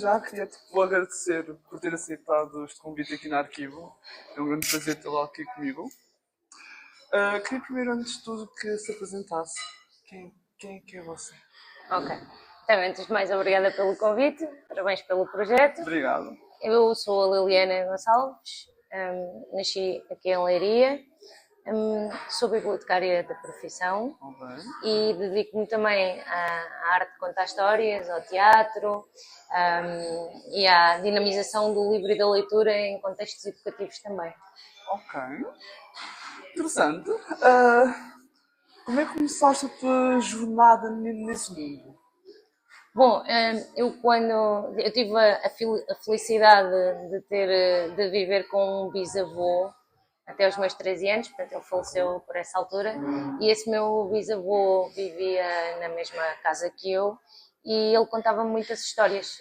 já queria agradecer por ter aceitado este convite aqui na Arquivo. É um grande prazer tê-lo aqui comigo. Queria primeiro, antes de tudo, que se apresentasse. Quem é que é você? Ok. Então, antes de mais, obrigada pelo convite, parabéns pelo projeto. Obrigado. Eu sou a Liliana Gonçalves, nasci aqui em Leiria, sou bibliotecária da profissão e dedico-me também à arte de contar histórias, ao teatro e à dinamização do livro e da leitura em contextos educativos também. Ok. Interessante. Como é que começaste a tua jornada nesse mundo? Bom, eu tive a felicidade de viver com um bisavô até os meus 13 anos, portanto ele faleceu por essa altura, e esse meu bisavô vivia na mesma casa que eu e ele contava-me muitas histórias.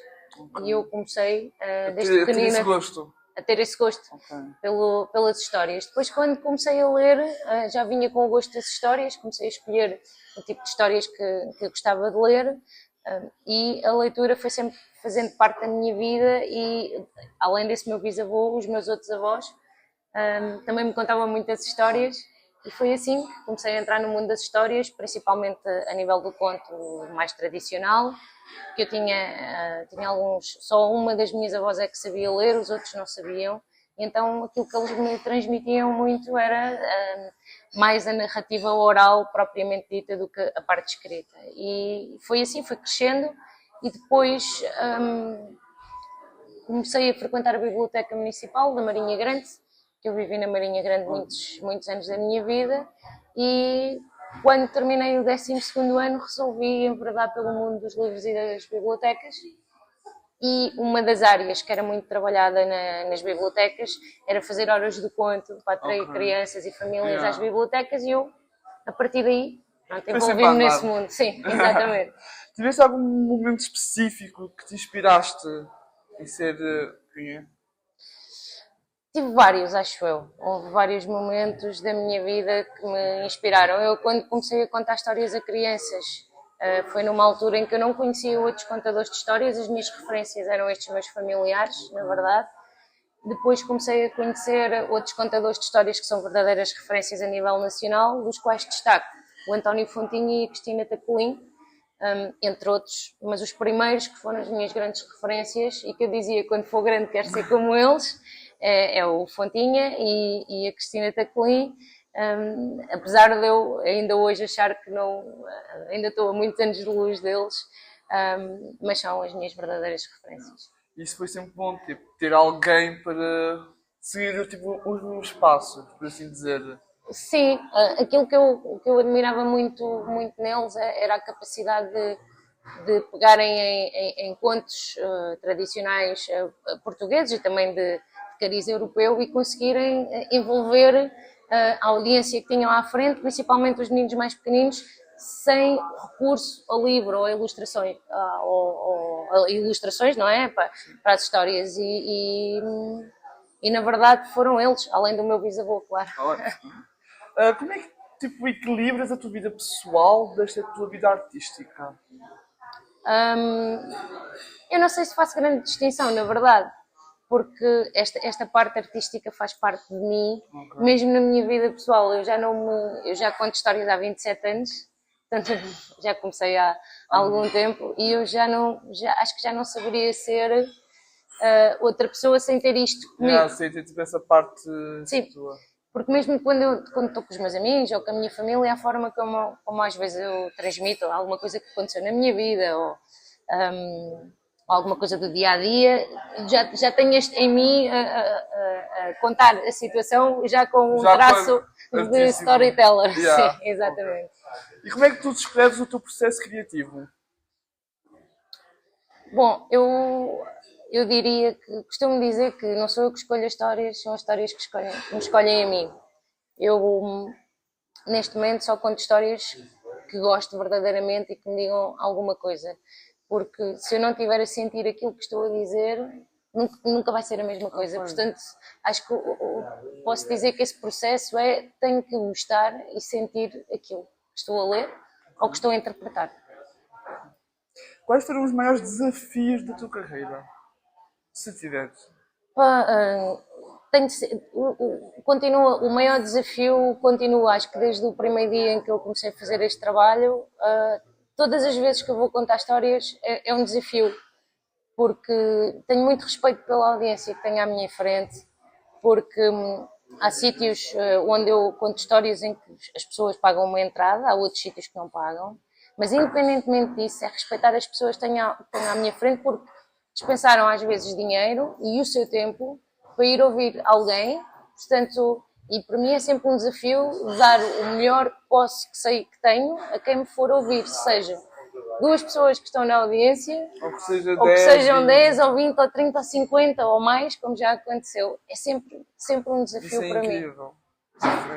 E eu comecei desde pequenina a ter esse gosto pelas histórias. Depois, quando comecei a ler, já vinha com o gosto das histórias, comecei a escolher o tipo de histórias que eu gostava de ler. E a leitura foi sempre fazendo parte da minha vida e, além desse meu bisavô, os meus outros avós também me contavam muitas histórias e foi assim que comecei a entrar no mundo das histórias, principalmente a nível do conto mais tradicional, que eu tinha alguns, só uma das minhas avós é que sabia ler, os outros não sabiam, e então aquilo que eles me transmitiam muito era mais a narrativa oral propriamente dita do que a parte escrita. E foi assim, foi crescendo e depois comecei a frequentar a Biblioteca Municipal da Marinha Grande, que eu vivi na Marinha Grande muitos anos da minha vida, e quando terminei o 12º ano resolvi enveredar pelo mundo dos livros e das bibliotecas. E uma das áreas que era muito trabalhada nas bibliotecas era fazer horas de conto para atrair crianças e famílias às bibliotecas e eu, a partir daí, envolvi-me nesse mundo. Sim, exatamente. Tiveste algum momento específico que te inspiraste em ser quem é? Tive vários, acho eu. Houve vários momentos da minha vida que me inspiraram. Eu, quando comecei a contar histórias a crianças, foi numa altura em que eu não conhecia outros contadores de histórias, as minhas referências eram estes meus familiares, na verdade. Depois comecei a conhecer outros contadores de histórias que são verdadeiras referências a nível nacional, dos quais destaco o António Fontinha e a Cristina Tacolim, entre outros, mas os primeiros que foram as minhas grandes referências e que eu dizia quando for grande quero ser como eles, é o Fontinha e a Cristina Tacolim. Apesar de eu ainda hoje achar que não, ainda estou a muitos anos de luz deles, mas são as minhas verdadeiras referências. Isso foi sempre bom, tipo, ter alguém para seguir tipo, os meus passos, por assim dizer. Sim, aquilo que eu admirava muito neles era a capacidade de pegarem em contos tradicionais portugueses e também de cariz europeu e conseguirem envolver a audiência que tinham à frente, principalmente os meninos mais pequeninos, sem recurso ao livro ou a ilustrações, ilustrações, não é? Para as histórias e na verdade foram eles, além do meu bisavô, claro. Como é que tipo, equilibras a tua vida pessoal desta tua vida artística? Eu não sei se faço grande distinção, na verdade, porque esta parte artística faz parte de mim, mesmo na minha vida pessoal. Eu já conto histórias há 27 anos, portanto já comecei há algum tempo e eu acho que já não saberia ser outra pessoa sem ter isto comigo. Sem ter tipo, essa parte tua. Porque mesmo quando estou com os meus amigos ou com a minha família, a forma como às vezes eu transmito alguma coisa que aconteceu na minha vida ou alguma coisa do dia-a-dia, já tenho em mim a contar a situação já com um traço de storyteller. Sim, exatamente. E como é que tu descreves o teu processo criativo? Bom, eu diria que costumo dizer que não sou eu que escolho as histórias, são as histórias que me escolhem a mim. Eu, neste momento, só conto histórias que gosto verdadeiramente e que me digam alguma coisa. Porque se eu não estiver a sentir aquilo que estou a dizer, nunca vai ser a mesma coisa. Portanto, acho que posso dizer que esse processo tenho que gostar e sentir aquilo que estou a ler ou que estou a interpretar. Quais foram os maiores desafios da tua carreira? Se tiveres. Pá, continua, o maior desafio continua, acho que desde o primeiro dia em que eu comecei a fazer este trabalho, todas as vezes que eu vou contar histórias é um desafio, porque tenho muito respeito pela audiência que tenho à minha frente, porque há sítios onde eu conto histórias em que as pessoas pagam uma entrada, há outros sítios que não pagam, mas independentemente disso, é respeitar as pessoas que tenho à minha frente, porque dispensaram às vezes dinheiro e o seu tempo para ir ouvir alguém, portanto, e para mim é sempre um desafio dar o melhor que posso, que sei que tenho, a quem me for ouvir, seja duas pessoas que estão na audiência, Ou que seja ou que 10, sejam 20. 10 ou 20 ou 30 ou 50 ou mais, como já aconteceu. É sempre um Isso desafio é para mim. incrível.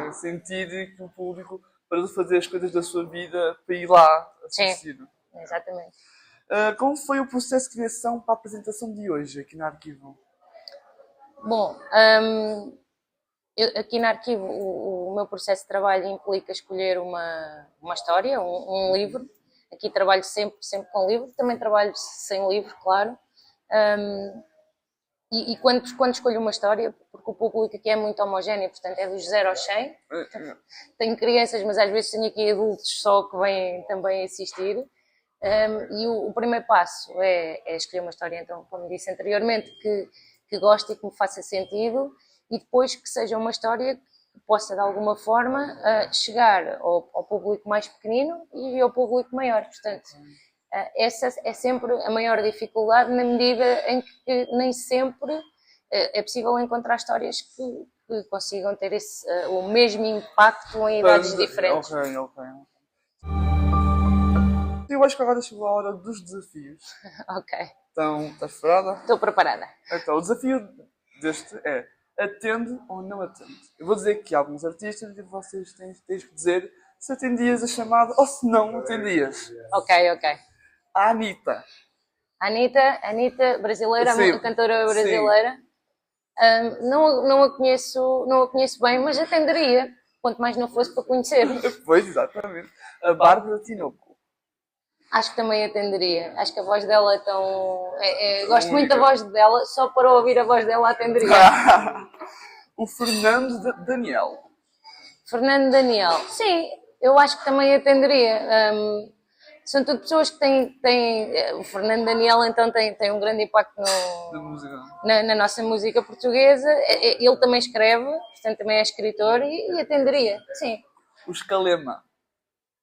É sentir que o público, para fazer as coisas da sua vida, para ir lá assistir. Sim, exatamente. Como foi o processo de criação para a apresentação de hoje aqui no Arquivo? Bom, aqui no arquivo o meu processo de trabalho implica escolher uma história, um livro. Aqui trabalho sempre com livro, também trabalho sem livro, claro. E quando escolho uma história, porque o público aqui é muito homogéneo, portanto é dos 0 aos 100. Tenho crianças, mas às vezes tenho aqui adultos só que vêm também assistir. E o primeiro passo é escolher uma história, então, como disse anteriormente, que goste e que me faça sentido, e depois que seja uma história que possa, de alguma forma, chegar ao público mais pequenino e ao público maior. Portanto, essa é sempre a maior dificuldade, na medida em que nem sempre é possível encontrar histórias que consigam ter o mesmo impacto em idades diferentes. Ok. Eu acho que agora chegou a hora dos desafios. Ok, Então, estás preparada? estou preparada. Então, o desafio deste é: atende ou não atende? Eu vou dizer que há alguns artistas e vocês tens que dizer se atendias a chamada ou se não atendias. Ok. A Anitta. Anitta, brasileira, Sim, cantora brasileira. Não a conheço bem, mas atenderia, quanto mais não fosse para conhecer. Pois, exatamente. A Bárbara Tinoco. Acho que também atenderia. Acho que a voz dela é tão. Gosto muito da voz dela, só para ouvir a voz dela atenderia. O Fernando Daniel. Fernando Daniel, sim, eu acho que também atenderia. São tudo pessoas que têm. O Fernando Daniel, então, tem um grande impacto Da música. na nossa música portuguesa. Ele também escreve, portanto, também é escritor e atenderia, sim. O Escalema.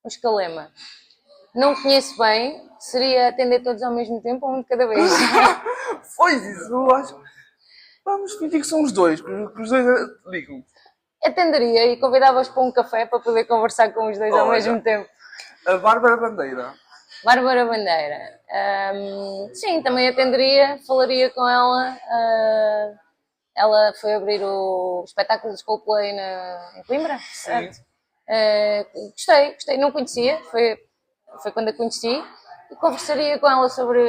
O Escalema. Não conheço bem, seria atender todos ao mesmo tempo ou um de cada vez? Pois isso, eu acho. Vamos fingir que são os dois, que os dois ligam. Atenderia e convidava-os para um café para poder conversar com os dois ao Olha. mesmo tempo. A Bárbara Bandeira. Bárbara Bandeira. Sim, também atenderia, falaria com ela. Ela foi abrir o espetáculo de Coldplay em Coimbra, certo? Gostei, não conhecia, foi quando a conheci, e conversaria com ela sobre,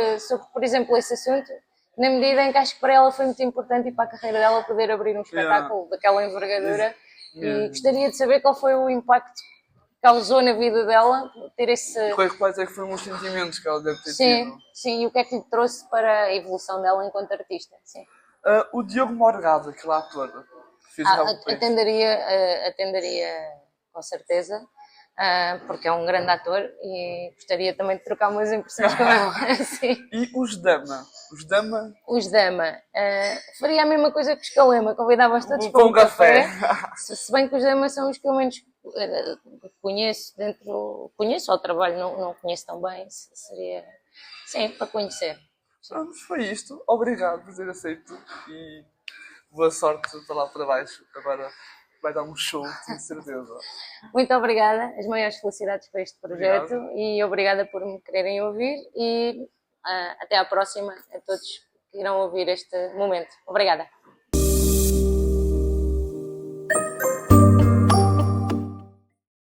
por exemplo, esse assunto, na medida em que acho que para ela foi muito importante e para a carreira dela poder abrir um espetáculo daquela envergadura, e gostaria de saber qual foi o impacto que causou na vida dela ter esse... Quais é que foram os sentimentos que ela deve ter tido? Sim, e o que é que lhe trouxe para a evolução dela enquanto artista, sim. O Diogo Morgado, aquele ator que fez o atenderia com certeza, porque é um grande ator e gostaria também de trocar umas impressões com ele. Sim. E os Dama? Os Dama. Faria a mesma coisa que os Calema, convidava-os todos Para um café. Se bem que os Dama são os que eu menos conheço conheço ao trabalho, não conheço tão bem, seria, sim, para conhecer. Pronto, foi isto. Obrigado por ter aceito e boa sorte para lá para baixo. Agora vai dar um show, tenho certeza. Muito obrigada, as maiores felicidades para este projeto. Obrigado. E obrigada por me quererem ouvir e até à próxima a todos que irão ouvir este momento. Obrigada.